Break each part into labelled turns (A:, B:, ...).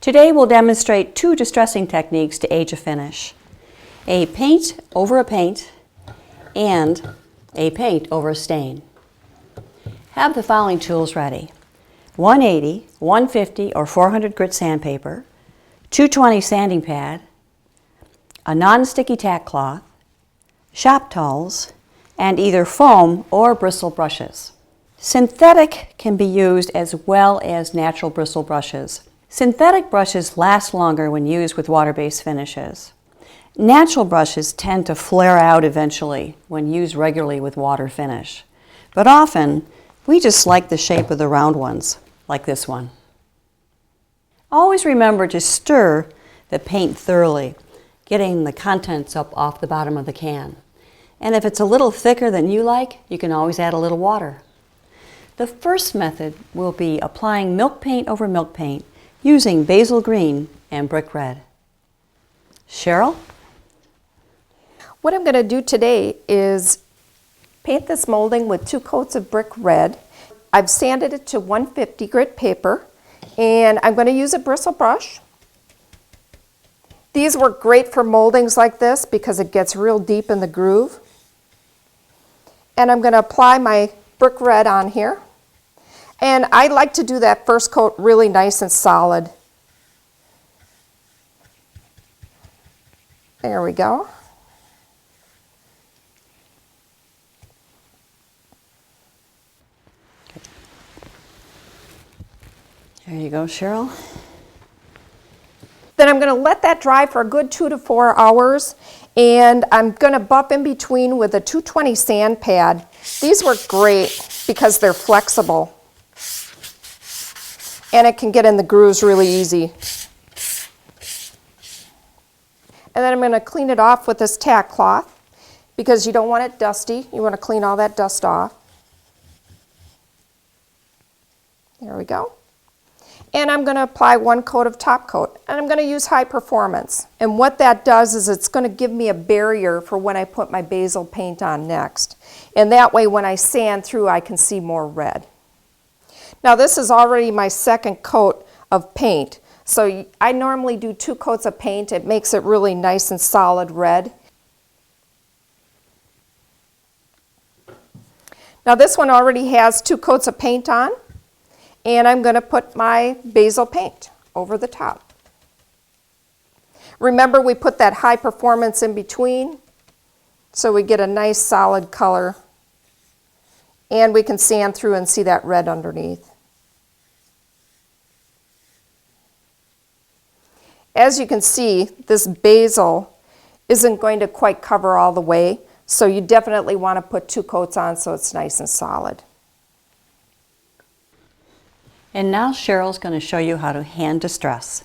A: Today we'll demonstrate two distressing techniques to age a finish. A paint over a paint and a paint over a stain. Have the following tools ready: 180, 150 or 400 grit sandpaper, 220 sanding pad, a non-sticky tack cloth, shop towels, and either foam or bristle brushes. Synthetic can be used as well as natural bristle brushes. Synthetic brushes last longer when used with water-based finishes. Natural brushes tend to flare out eventually when used regularly with water finish. But often, we just like the shape of the round ones, like this one. Always remember to stir the paint thoroughly, getting the contents up off the bottom of the can. And if it's a little thicker than you like, you can always add a little water. The first method will be applying milk paint over milk paint using basil green and brick red. Cheryl?
B: What I'm going to do today is paint this molding with 2 coats of brick red. I've sanded it to 150 grit paper, and I'm going to use a bristle brush. These work great for moldings like this because it gets real deep in the groove. And I'm going to apply my brick red on here. And I like to do that first coat really nice and solid. There we go.
A: There you go, Cheryl.
B: Then I'm going to let that dry for a good 2 to 4 hours, and I'm going to buff in between with a 220 sand pad. These work great because they're flexible, and it can get in the grooves really easy. And then I'm going to clean it off with this tack cloth because you don't want it dusty. You want to clean all that dust off. There we go. And I'm going to apply 1 coat of top coat, and I'm going to use high performance. And what that does is it's going to give me a barrier for when I put my basil paint on next. And that way when I sand through I can see more red. Now this is already my second coat of paint. So I normally do 2 coats of paint. It makes it really nice and solid red. Now this one already has 2 coats of paint on. And I'm going to put my basil paint over the top. Remember, we put that high performance in between so we get a nice solid color, and we can sand through and see that red underneath. As you can see, this basil isn't going to quite cover all the way, so you definitely want to put 2 coats on so it's nice and solid.
A: And now Cheryl's going to show you how to hand distress.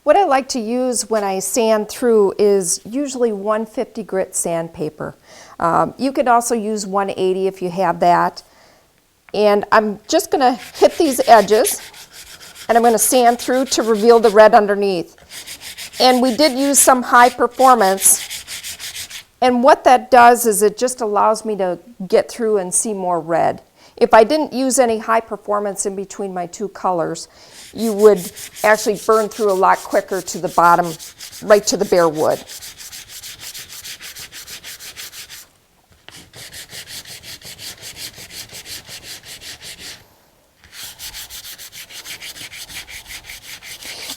B: What I like to use when I sand through is usually 150 grit sandpaper. You could also use 180 if you have that. And I'm just going to hit these edges, and I'm going to sand through to reveal the red underneath. And we did use some high performance. And what that does is it just allows me to get through and see more red. If I didn't use any high performance in between my 2 colors, you would actually burn through a lot quicker to the bottom, right to the bare wood.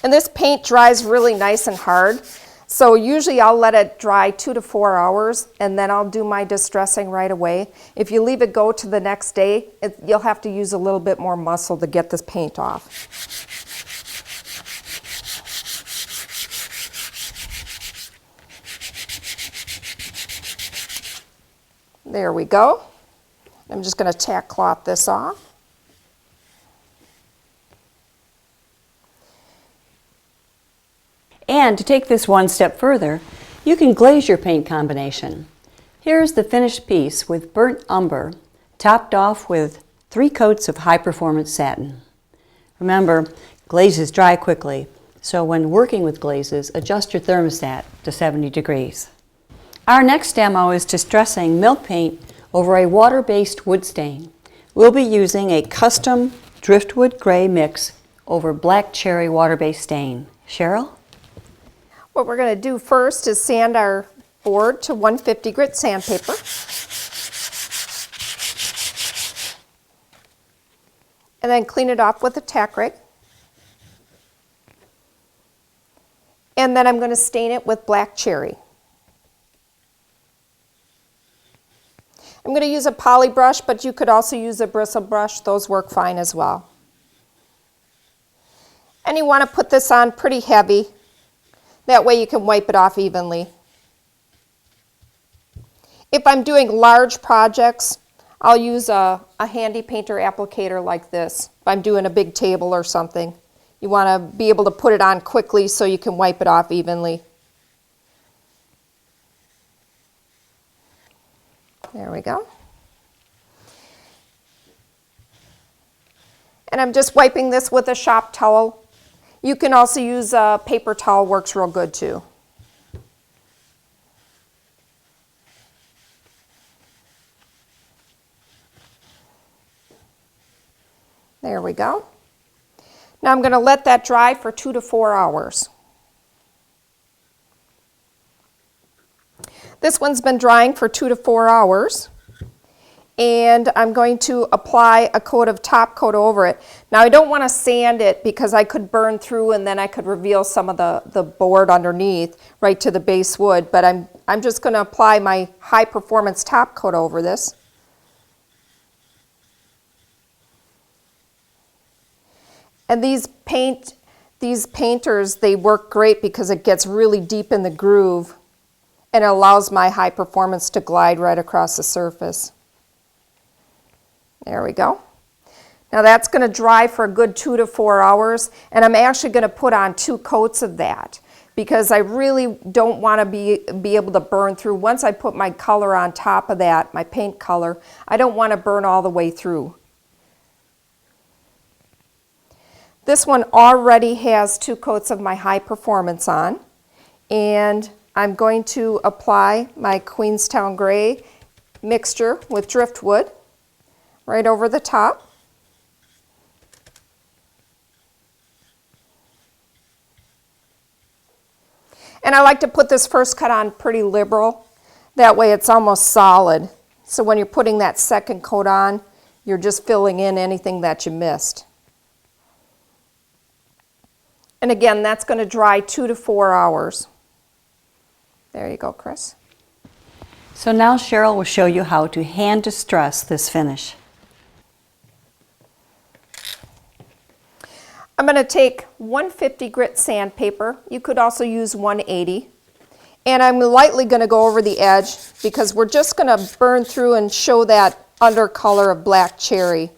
B: And this paint dries really nice and hard. So usually I'll let it dry 2 to 4 hours, and then I'll do my distressing right away. If you leave it go to the next day, you'll have to use a little bit more muscle to get this paint off. There we go. I'm just going to tack cloth this off.
A: And to take this one step further, you can glaze your paint combination. Here's the finished piece with burnt umber, topped off with 3 coats of high-performance satin. Remember, glazes dry quickly, so when working with glazes, adjust your thermostat to 70 degrees. Our next demo is distressing milk paint over a water-based wood stain. We'll be using a custom driftwood gray mix over black cherry water-based stain. Cheryl?
B: What we're going to do first is sand our board to 150 grit sandpaper. And then clean it off with a tack rake. And then I'm going to stain it with black cherry. I'm going to use a poly brush, but you could also use a bristle brush. Those work fine as well. And you want to put this on pretty heavy. That way you can wipe it off evenly. If I'm doing large projects, I'll use a handy painter applicator like this. If I'm doing a big table or something, you want to be able to put it on quickly so you can wipe it off evenly. There we go. And I'm just wiping this with a shop towel. You can also use a paper towel, works real good too. There we go. Now I'm going to let that dry for 2 to 4 hours. This one's been drying for 2 to 4 hours. And I'm going to apply a coat of top coat over it. Now I don't want to sand it because I could burn through and then I could reveal some of the board underneath right to the base wood, but I'm just going to apply my high performance top coat over this. And these painters, they work great because it gets really deep in the groove and it allows my high performance to glide right across the surface. There we go. Now that's going to dry for a good 2 to 4 hours, and I'm actually going to put on 2 coats of that because I really don't want to be able to burn through. Once I put my color on top of that, my paint color, I don't want to burn all the way through. This one already has 2 coats of my high performance on, and I'm going to apply my Queenstown Gray mixture with driftwood right over the top. And I like to put this first cut on pretty liberal. That way it's almost solid. So when you're putting that second coat on, you're just filling in anything that you missed. And again, that's going to dry 2 to 4 hours. There you go, Chris.
A: So now Cheryl will show you how to hand distress this finish.
B: I'm going to take 150 grit sandpaper. You could also use 180. And I'm lightly going to go over the edge because we're just going to burn through and show that undercolor of black cherry.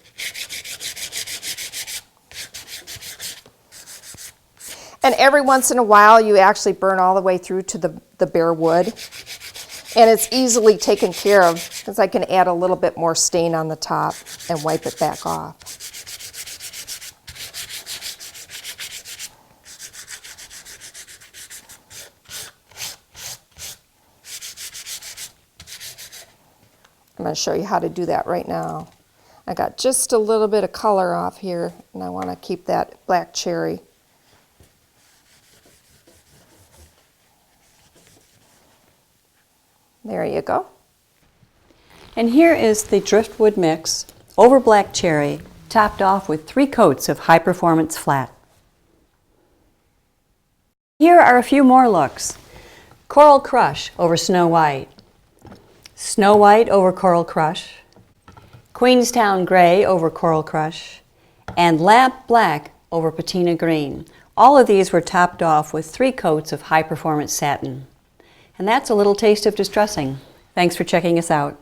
B: And every once in a while you actually burn all the way through to the bare wood. And it's easily taken care of because I can add a little bit more stain on the top and wipe it back off. I'm going to show you how to do that right now. I got just a little bit of color off here, and I want to keep that black cherry. There you go.
A: And here is the driftwood mix over black cherry, topped off with 3 coats of high performance flat. Here are a few more looks. Coral Crush over Snow White. Snow White over Coral Crush, Queenstown Gray over Coral Crush, and Lamp Black over Patina Green. All of these were topped off with 3 coats of high performance satin. And that's a little taste of distressing. Thanks for checking us out.